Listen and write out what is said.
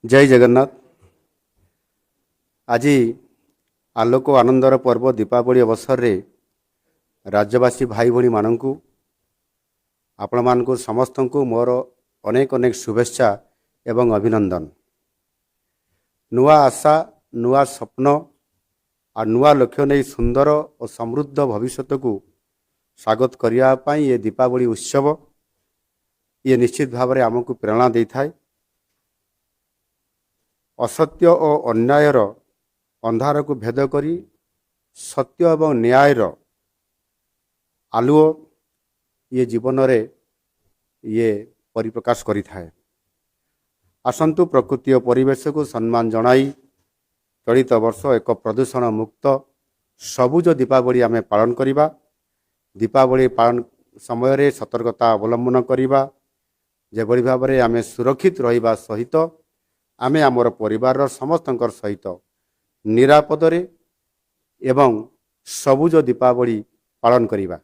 जय जगन्नाथ। आज आलोक आनंदर पर्व दीपावली अवसर रे राज्यवासी भाई भाई मानू आपण मानू समस्त को मोर अनेक अनेक शुभेच्छा एवं अभिनंदन। नुआ आशा नुआ स्वप्न और नुआ लक्ष्य नहीं सुंदर और समृद्ध भविष्य को स्वागत करने ये दीपावली उत्सव ये निश्चित भाव में आमको प्रेरणा दे थाए। असत्य और अन्यायर अंधार को भेद करी सत्य एवं न्यायर आलुओ ये जीवन रे ये परिप्रकाश करि थाए। आसंतु प्रकृति और परिवेश को सम्मान जनाई चलित वर्ष एक प्रदूषण मुक्त सबुज दीपावली आमे पालन करिबा। दीपावली पालन समय रे सतर्कता अवलंबन करिबा जेभली भाव में आमे सुरक्षित रहिबा सहित आमे आमर परिवार समस्तंकर सहित निरापद रे एवं सबुज दीपावली पालन करिबा।